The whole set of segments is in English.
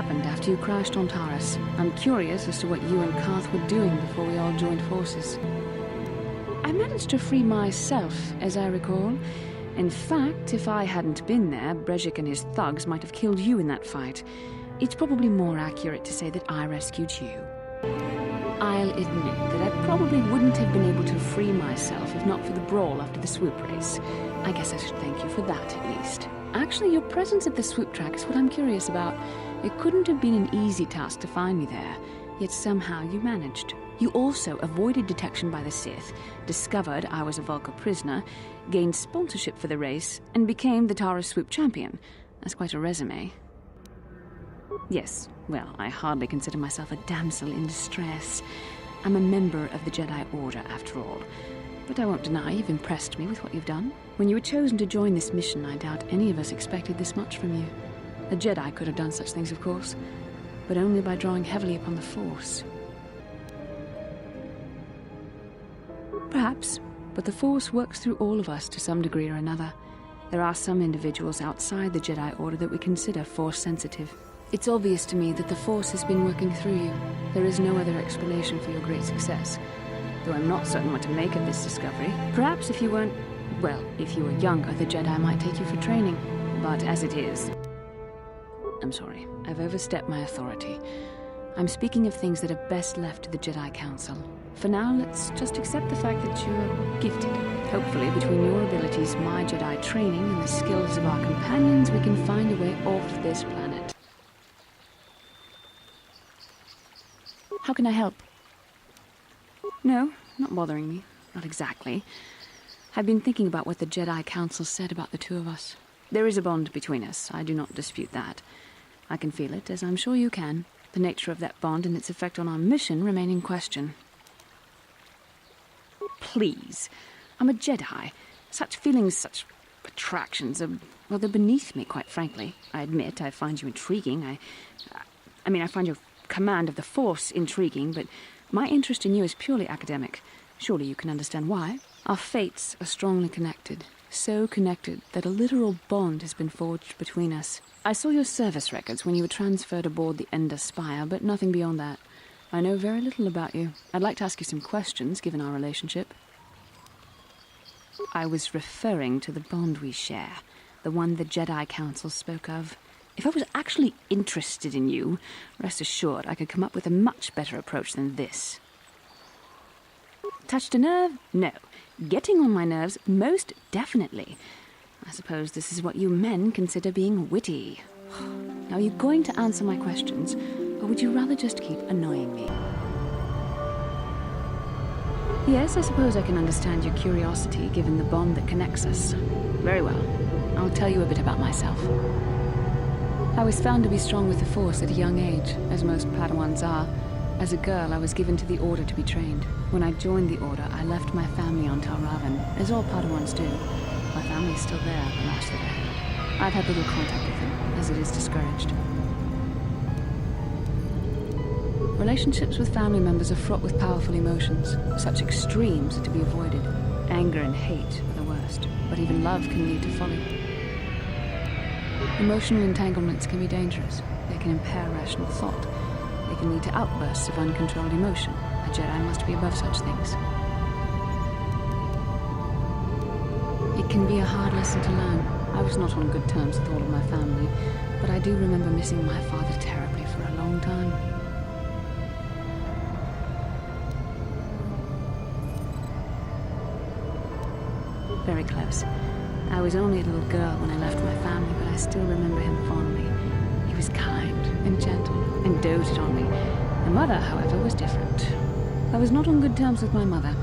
happened after you crashed on Taurus. I'm curious as to what you and Karth were doing before we all joined forces. I managed to free myself, as I recall. In fact, if I hadn't been there, Brejik and his thugs might have killed you in that fight. It's probably more accurate to say that I rescued you. I'll admit that I probably wouldn't have been able to free myself if not for the brawl after the swoop race. I guess I should thank you for that, at least. Actually, your presence at the swoop track is what I'm curious about. It couldn't have been an easy task to find me there, yet somehow you managed. You also avoided detection by the Sith, discovered I was a Vulca prisoner, gained sponsorship for the race, and became the Taurus swoop champion. That's quite a resume. Yes, well, I hardly consider myself a damsel in distress. I'm a member of the Jedi Order, after all. But I won't deny you've impressed me with what you've done. When you were chosen to join this mission, I doubt any of us expected this much from you. A Jedi could have done such things, of course, but only by drawing heavily upon the Force. Perhaps, but the Force works through all of us to some degree or another. There are some individuals outside the Jedi Order that we consider Force-sensitive. It's obvious to me that the Force has been working through you. There is no other explanation for your great success. Though I'm not certain what to make of this discovery. Perhaps if you weren't... well, if you were younger, the Jedi might take you for training. But as it is... I'm sorry, I've overstepped my authority. I'm speaking of things that are best left to the Jedi Council. For now, let's just accept the fact that you're gifted. Hopefully, between your abilities, my Jedi training, and the skills of our companions, we can find a way off this planet. How can I help? No, not bothering me. Not exactly. I've been thinking about what the Jedi Council said about the two of us. There is a bond between us. I do not dispute that. I can feel it, as I'm sure you can. The nature of that bond and its effect on our mission remain in question. Please. I'm a Jedi. Such feelings, such attractions are, well, they're beneath me, quite frankly. I admit I find you intriguing. I find your command of the Force intriguing, but my interest in you is purely academic. Surely you can understand why. Our fates are strongly connected. So connected that a literal bond has been forged between us. I saw your service records when you were transferred aboard the Ender Spire, but nothing beyond that. I know very little about you. I'd like to ask you some questions, given our relationship. I was referring to the bond we share, the one the Jedi Council spoke of. If I was actually interested in you, rest assured I could come up with a much better approach than this. Touched a nerve? No. Getting on my nerves? Most definitely. I suppose this is what you men consider being witty. Now, are you going to answer my questions, or would you rather just keep annoying me? Yes, I suppose I can understand your curiosity, given the bond that connects us. Very well. I'll tell you a bit about myself. I was found to be strong with the Force at a young age, as most Padawans are. As a girl, I was given to the Order to be trained. When I joined the Order, I left my family on Talravan, as all Padawans do. My family is still there, the last that I had. I've had little contact with them, as it is discouraged. Relationships with family members are fraught with powerful emotions. Such extremes are to be avoided. Anger and hate are the worst, but even love can lead to folly. Emotional entanglements can be dangerous. They can impair rational thought. They can lead to outbursts of uncontrolled emotion. A Jedi must be above such things. It can be a hard lesson to learn. I was not on good terms with all of my family, but I do remember missing my father terribly for a long time. Very close. I was only a little girl when I left my family, but I still remember him fondly. He was kind and gentle and doted on me. My mother, however, was different. I was not on good terms with my mother.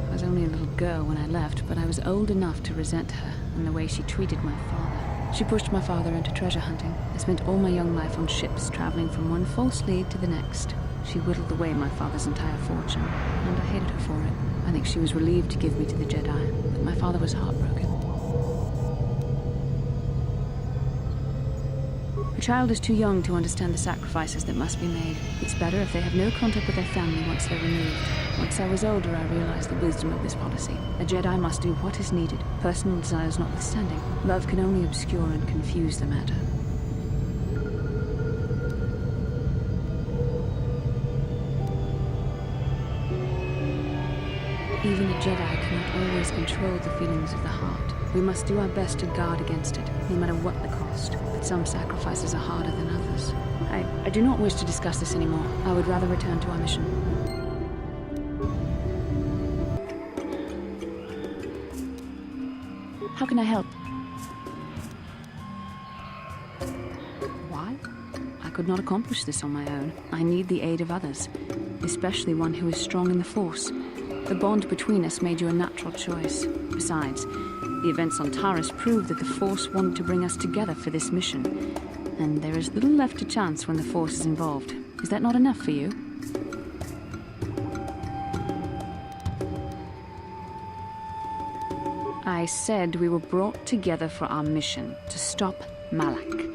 I was only a little girl when I left, but I was old enough to resent her and the way she treated my father. She pushed my father into treasure hunting. I spent all my young life on ships, traveling from one false lead to the next. She whittled away my father's entire fortune, and I hated her for it. I think she was relieved to give me to the Jedi, but my father was heartbroken. A child is too young to understand the sacrifices that must be made. It's better if they have no contact with their family once they're removed. Once I was older, I realized the wisdom of this policy. A Jedi must do what is needed, personal desires notwithstanding. Love can only obscure and confuse the matter. Even a Jedi cannot always control the feelings of the heart. We must do our best to guard against it, no matter what the cost. But some sacrifices are harder than others. I do not wish to discuss this anymore. I would rather return to our mission. How can I help? Why? I could not accomplish this on my own. I need the aid of others, especially one who is strong in the Force. The bond between us made you a natural choice. Besides, the events on Taris prove that the Force wanted to bring us together for this mission. And there is little left to chance when the Force is involved. Is that not enough for you? I said we were brought together for our mission, to stop Malak.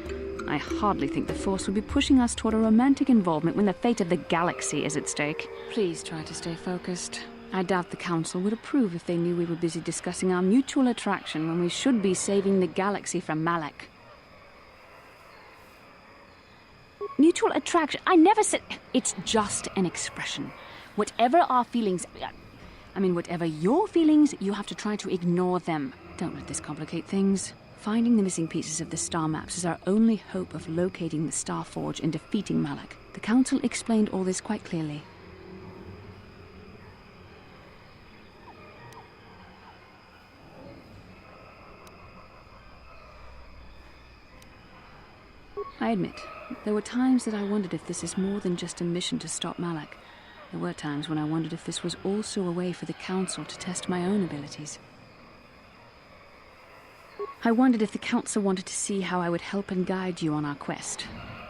I hardly think the Force would be pushing us toward a romantic involvement when the fate of the galaxy is at stake. Please try to stay focused. I doubt the Council would approve if they knew we were busy discussing our mutual attraction when we should be saving the galaxy from Malak. Mutual attraction? I never said... It's just an expression. Whatever our feelings... whatever your feelings, you have to try to ignore them. Don't let this complicate things. Finding the missing pieces of the star maps is our only hope of locating the Star Forge and defeating Malak. The Council explained all this quite clearly. I admit, there were times that I wondered if this is more than just a mission to stop Malak. There were times when I wondered if this was also a way for the Council to test my own abilities. I wondered if the Council wanted to see how I would help and guide you on our quest.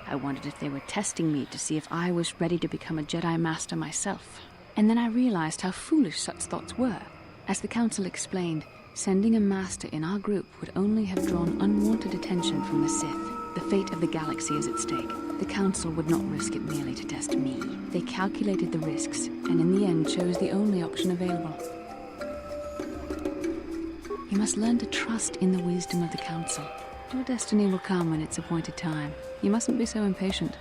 I wondered if they were testing me to see if I was ready to become a Jedi Master myself. And then I realized how foolish such thoughts were. As the Council explained, sending a Master in our group would only have drawn unwanted attention from the Sith. The fate of the galaxy is at stake. The Council would not risk it merely to test me. They calculated the risks, and in the end chose the only option available. You must learn to trust in the wisdom of the Council. Your destiny will come when it's appointed time. You mustn't be so impatient.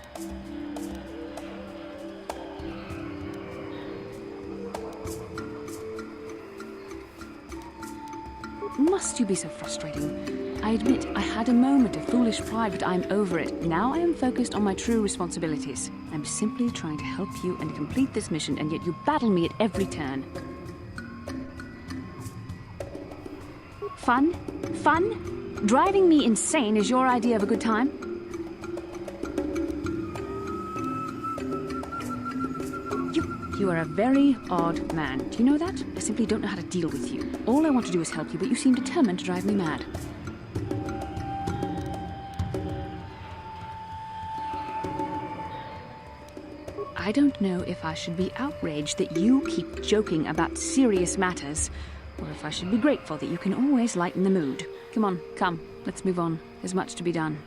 Must you be so frustrating? I admit, I had a moment of foolish pride, but I'm over it. Now I am focused on my true responsibilities. I'm simply trying to help you and complete this mission, and yet you battle me at every turn. Fun? Fun? Driving me insane is your idea of a good time? You are a very odd man. Do you know that? I simply don't know how to deal with you. All I want to do is help you, but you seem determined to drive me mad. I don't know if I should be outraged that you keep joking about serious matters, or if I should be grateful that you can always lighten the mood. Come on, come, let's move on. There's much to be done.